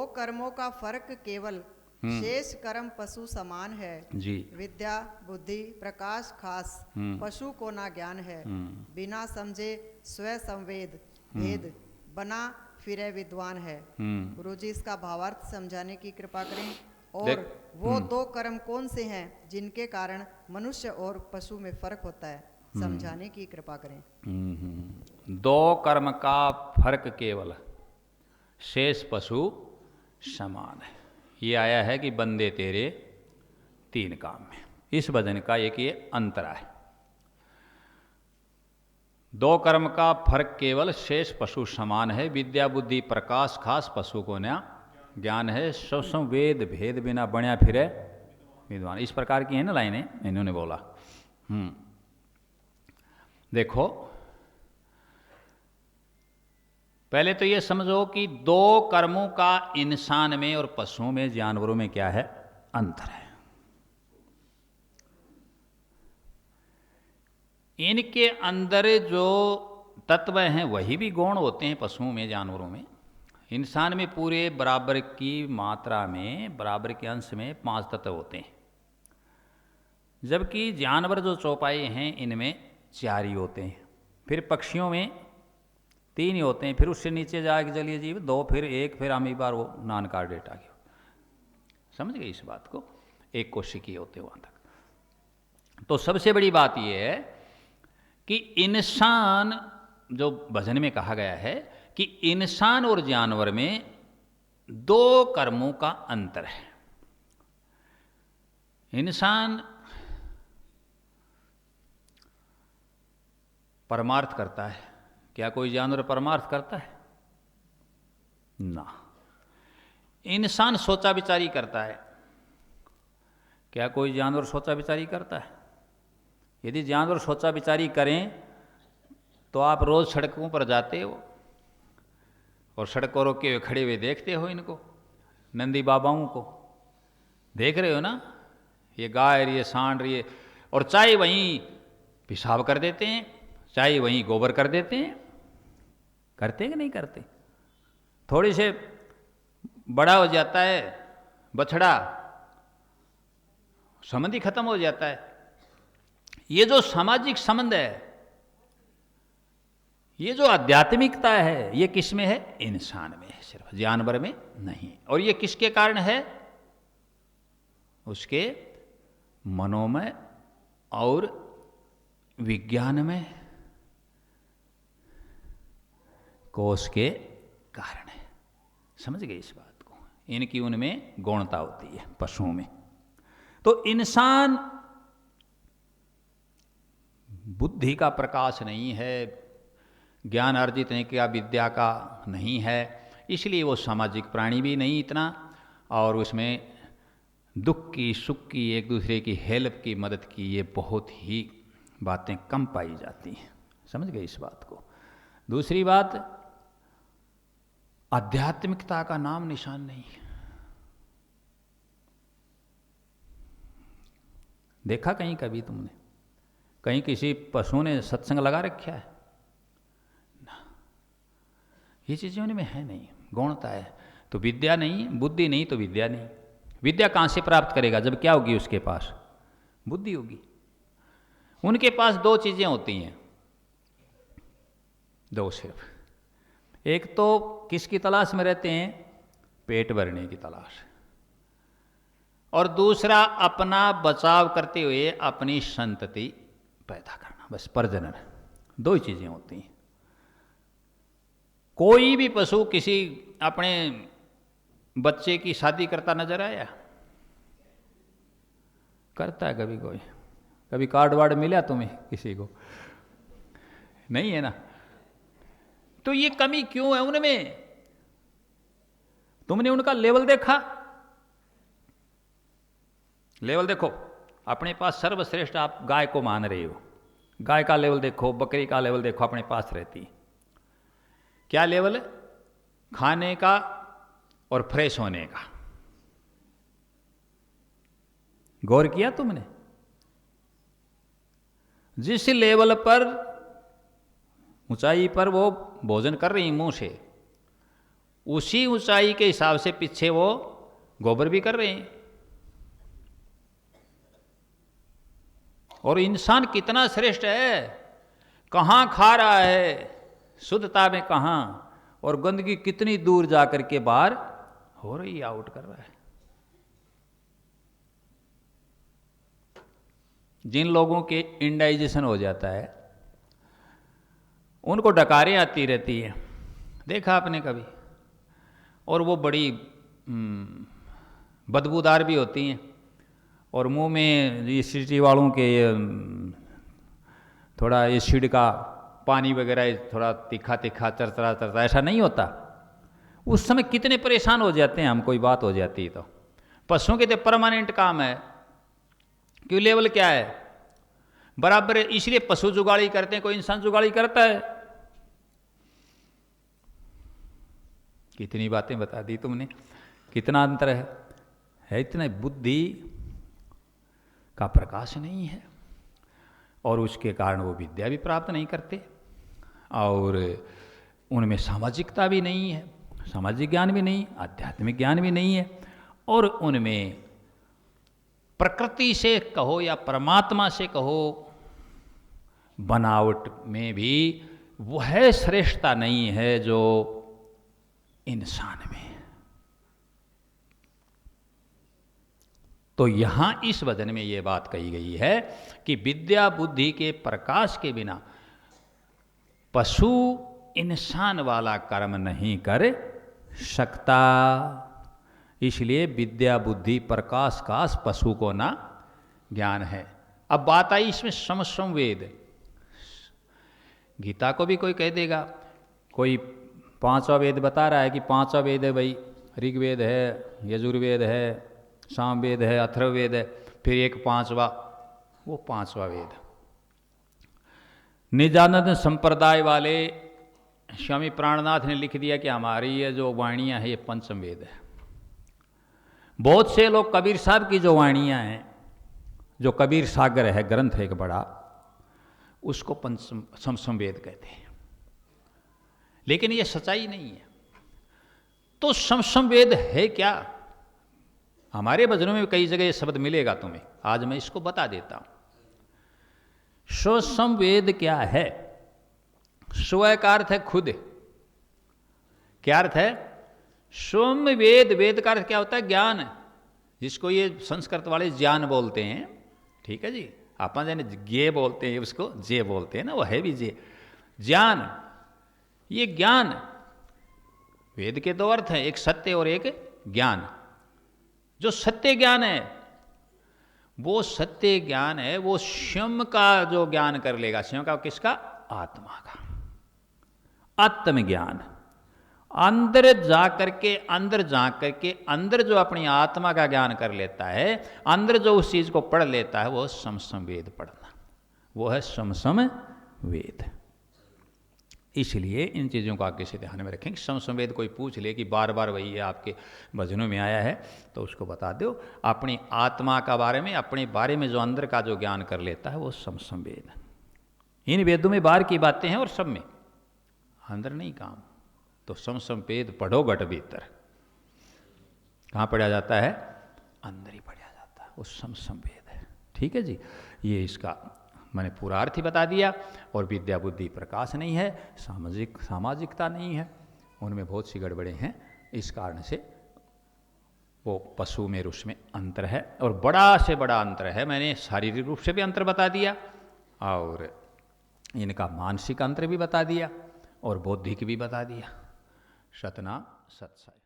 दो कर्मों का फर्क केवल, शेष कर्म पशु समान है जी। विद्या बुद्धि प्रकाश खास, पशु को ना ज्ञान है, बिना समझे स्व संवेद भेद, बना फिरे विद्वान है। गुरु जी इसका भावार्थ समझाने की कृपा करें। और वो दो कर्म कौन से हैं जिनके कारण मनुष्य और पशु में फर्क होता है, समझाने की कृपा करें। दो कर्म का फर्क केवल, शेष पशु समान है। ये आया है कि बंदे तेरे तीन काम में। इस भजन का एक ये अंतरा है। दो कर्म का फर्क केवल, शेष पशु समान है, विद्या बुद्धि प्रकाश खास, पशु को न ज्ञान है, सौ वेद भेद बिना बण्या फिरे विद्वान। इस प्रकार की है ना लाइनें इन्होंने बोला। देखो पहले तो ये समझो कि दो कर्मों का इंसान में और पशुओं में जानवरों में क्या है, अंतर है। इनके अंदर जो तत्व हैं वही भी गौण होते हैं पशुओं में जानवरों में। इंसान में पूरे बराबर की मात्रा में, बराबर के अंश में 5 तत्व होते हैं, जबकि जानवर जो चौपाई हैं इनमें 4 ही होते हैं। फिर पक्षियों में 3 ही होते हैं, फिर उससे नीचे जाके जलीय जीव 2, फिर 1, फिर अमीबार वो नॉन कार्डेटा की। समझ गए इस बात को, एक कोशिकीय होते वहाँ तक। तो सबसे बड़ी बात यह है कि इंसान, जो भजन में कहा गया है कि इंसान और जानवर में 2 कर्मों का अंतर है। इंसान परमार्थ करता है, क्या कोई जानवर परमार्थ करता है ना। इंसान सोचा विचारी करता है, क्या कोई जानवर सोचा विचारी करता है। यदि जानवर सोचा विचारी करें तो आप रोज सड़कों पर जाते हो और सड़कों रोके हुए खड़े हुए देखते हो इनको, नंदी बाबाओं को देख रहे हो ना, ये गाय ये सांड ये, और चाहे वहीं पेशाब कर देते हैं, चाहे वहीं गोबर कर देते हैं। करते कि नहीं करते। थोड़ी से बड़ा हो जाता है बछड़ा, संबंध ही खत्म हो जाता है। ये जो सामाजिक संबंध है, ये जो आध्यात्मिकता है, ये किस में है, इंसान में है, सिर्फ जानवर में नहीं। और ये किसके कारण है, उसके मनोमय और विज्ञान में कोष के कारण है। समझ गए इस बात को। इनकी उनमें गौणता होती है पशुओं में। तो इंसान बुद्धि का प्रकाश नहीं है, ज्ञान अर्जित नहीं किया, विद्या का नहीं है, इसलिए वो सामाजिक प्राणी भी नहीं इतना, और उसमें दुख की सुख की एक दूसरे की हेल्प की मदद की ये बहुत ही बातें कम पाई जाती हैं। समझ गए इस बात को। दूसरी बात, आध्यात्मिकता का नाम निशान नहीं। देखा कहीं कभी तुमने, कहीं किसी पशु ने सत्संग लगा रखा है ना। ये चीजें उनमें है नहीं, गौणता है। तो विद्या नहीं, बुद्धि नहीं तो विद्या नहीं। विद्या कहाँ से प्राप्त करेगा जब क्या होगी उसके पास, बुद्धि होगी। उनके पास 2 चीजें होती हैं, 2 सिर्फ। एक तो किसकी तलाश में रहते हैं, पेट भरने की तलाश, और दूसरा अपना बचाव करते हुए अपनी संतति पैदा करना, बस प्रजनन। 2 ही चीजें होती हैं। कोई भी पशु किसी अपने बच्चे की शादी करता नजर आया, करता है कभी कोई? कभी कार्ड वार्ड मिला तुम्हें किसी को? नहीं है ना। तो ये कमी क्यों है उनमें? तुमने उनका लेवल देखा? लेवल देखो, अपने पास सर्वश्रेष्ठ आप गाय को मान रहे हो, गाय का लेवल देखो, बकरी का लेवल देखो, अपने पास रहती है। क्या लेवल? खाने का और फ्रेश होने का। गौर किया तुमने? जिस लेवल पर, ऊंचाई पर वो भोजन कर रही मुंह से, उसी ऊंचाई के हिसाब से पीछे वो गोबर भी कर रहे हैं। और इंसान कितना श्रेष्ठ है, कहाँ खा रहा है, शुद्धता में कहाँ, और गंदगी कितनी दूर जाकर के बाहर हो रही है, आउट कर रहा है। जिन लोगों के इंडाइजेशन हो जाता है उनको डकारें आती रहती है, देखा आपने कभी, और वो बड़ी बदबूदार भी होती हैं, और मुंह में एसिडिटी वालों के थोड़ा एसिड का पानी वगैरह थोड़ा तीखा तीखा चरचरा चरचरा ऐसा नहीं होता, उस समय कितने परेशान हो जाते हैं हम, कोई बात हो जाती है तो। पशुओं के तो परमानेंट काम है, क्यों लेवल क्या है बराबर है, इसलिए पशु जुगाड़ी करते हैं, कोई इंसान जुगाड़ी करता है। कितनी बातें बता दी तुमने, कितना अंतर है इतना बुद्धि का प्रकाश नहीं है, और उसके कारण वो विद्या भी प्राप्त नहीं करते, और उनमें सामाजिकता भी नहीं है, सामाजिक ज्ञान भी नहीं, आध्यात्मिक ज्ञान भी नहीं है, और उनमें प्रकृति से कहो या परमात्मा से कहो, बनावट में भी वह श्रेष्ठता नहीं है जो इंसान में है। तो यहां इस वचन में यह बात कही गई है कि विद्या बुद्धि के प्रकाश के बिना पशु इंसान वाला कर्म नहीं कर सकता, इसलिए विद्या बुद्धि प्रकाश काश पशु को ना ज्ञान है। अब बात आई इसमें समसंवेद। गीता को भी कोई कह देगा, कोई पांचवा वेद बता रहा है कि पांचवा वेद है भाई, ऋग्वेद है, यजुर्वेद है, सामवेद है, अथर्ववेद है, फिर एक पांचवा, वो पांचवा वेद। निजानंद संप्रदाय वाले स्वामी प्राणनाथ ने लिख दिया कि हमारी ये जो वाणियाँ है ये पंचम वेद है। बहुत से लोग कबीर साहब की जो वाणियाँ हैं, जो कबीर सागर है ग्रंथ है एक बड़ा, उसको समसम वेद कहते हैं, लेकिन ये सच्चाई नहीं है। तो समसम वेद है क्या? हमारे भजनों में कई जगह ये शब्द मिलेगा तुम्हें, आज मैं इसको बता देता हूं। समसम वेद क्या है? स्व का अर्थ है खुद। क्या अर्थ है? स्वम वेद, वेद का अर्थ क्या होता है? ज्ञान, जिसको ये संस्कृत वाले ज्ञान बोलते हैं, ठीक है जी। आप जाने ज्ञे बोलते हैं, उसको जे बोलते हैं ना, वो है भी जे, ज्ञान। ये ज्ञान, वेद के दो अर्थ हैं, एक सत्य और एक ज्ञान। जो सत्य ज्ञान है, वो सत्य ज्ञान है, वो स्वयं का जो ज्ञान कर लेगा, स्वयं का किसका? आत्मा का, आत्मज्ञान। अंदर जा करके अंदर जो अपनी आत्मा का ज्ञान कर लेता है, अंदर जो उस चीज को पढ़ लेता है, वो समसम वेद पढ़ना, वो है समसम वेद। इसलिए इन चीज़ों को आगे से ध्यान में रखें। समसम वेद कोई पूछ ले कि बार बार वही है आपके भजनों में आया है, तो उसको बता दो। अपनी आत्मा का बारे में, अपने बारे में जो अंदर का जो ज्ञान कर लेता है, वो समसम वेद। इन वेदों में बाहर की बातें हैं और सब में, अंदर नहीं काम। तो समसम वेद पढ़ो घट भीतर। कहाँ पढ़ा जाता है? अंदर ही पढ़ा जाता है, वो समसम वेद है। ठीक है जी, ये इसका मैंने पूरा अर्थ ही बता दिया। और विद्या बुद्धि प्रकाश नहीं है, सामाजिकता नहीं है, उनमें बहुत सी गड़बड़े हैं। इस कारण से वो पशु में उसमें अंतर है, और बड़ा से बड़ा अंतर है। मैंने शारीरिक रूप से भी अंतर बता दिया, और इनका मानसिक अंतर भी बता दिया, और बौद्धिक भी बता दिया। सतनाम सत्साई।